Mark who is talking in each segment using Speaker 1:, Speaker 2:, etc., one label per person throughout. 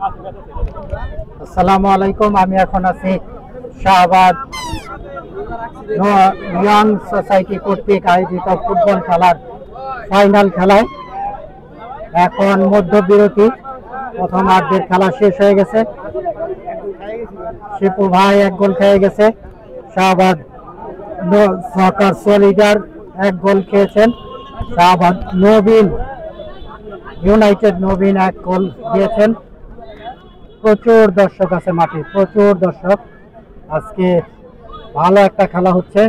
Speaker 1: আসসালামু আলাইকুম। আমি এখন আছি শাহবাগ ইয়াং সোসাইটি কর্তৃক আয়োজিত ফুটবল খেলার ফাইনাল খেলায়। এখন মধ্যবিরতি, প্রথম আর্ধের খেলা শেষ হয়ে গেছে। শিপু ভাই এক গোল খেয়ে গেছে, শাহবাগ সকার সলিডার এক গোল খেয়েছেন, শাহবাগ নবীন ইউনাইটেড নবীন এক গোল দিয়েছেন। প্রচুর দর্শক আছে মাঠে, প্রচুর দর্শক। আজকে ভালো একটা খেলা হচ্ছে।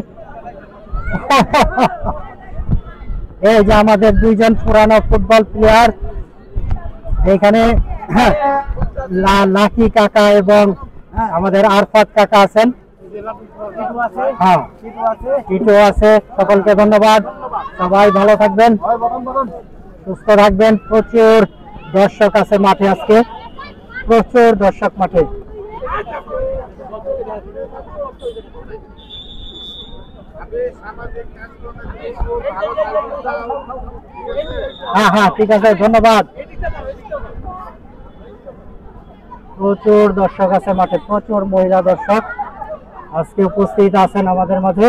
Speaker 1: এই যে আমাদের দুইজন পুরানো ফুটবল প্লেয়ার এখানে, লাকি কাকা এবং আমাদের আরফাত কাকা আছেন, হ্যাঁ টিটু আছে। সকলকে ধন্যবাদ। সবাই ভালো থাকবেন, সুস্থ থাকবেন। প্রচুর দর্শক আছে মাঠে, আজকে প্রচুর দর্শক মাঠে। হ্যাঁ হ্যাঁ ঠিক আছে, ধন্যবাদ। প্রচুর দর্শক আছে মাঠে, প্রচুর মহিলা দর্শক আজকে উপস্থিত আছেন আমাদের মাঝে।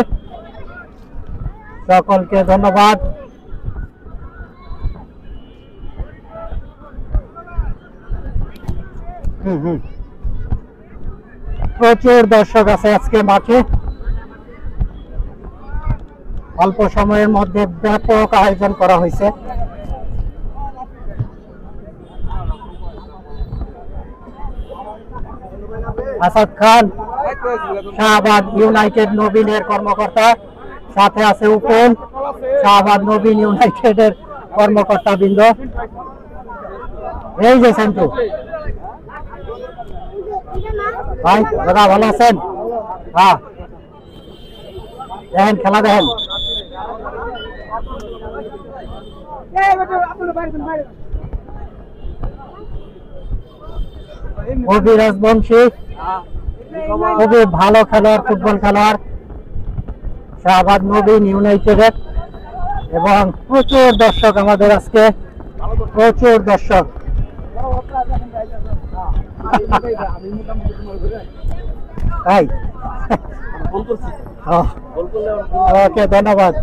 Speaker 1: সকলকে ধন্যবাদ। প্রচুর দর্শক আছে আজকে মাঠে। অল্প সময়ের মধ্যে ব্যাপক আয়োজন করা হয়েছে। আসাদ খান শাহবাগ ইউনাইটেড নবীনের কর্মকর্তা, সাথে আছে উপেন শাহবাগ নবীন ইউনাইটেডের কর্মকর্তা বৃন্দ। এই যে সেন্টু ভাই, দাদা ভালো আছেন? হ্যাঁ, দেখেন খেলা দেখেন। কবি রাজবংশী খুবই ভালো খেলোয়াড়, ফুটবল খেলোয়াড়, শাহবাগ নবীন ইউনাইটেডের। এবং প্রচুর দর্শক আমাদের আজকে, প্রচুর দর্শক। তাই ওকে, ধন্যবাদ।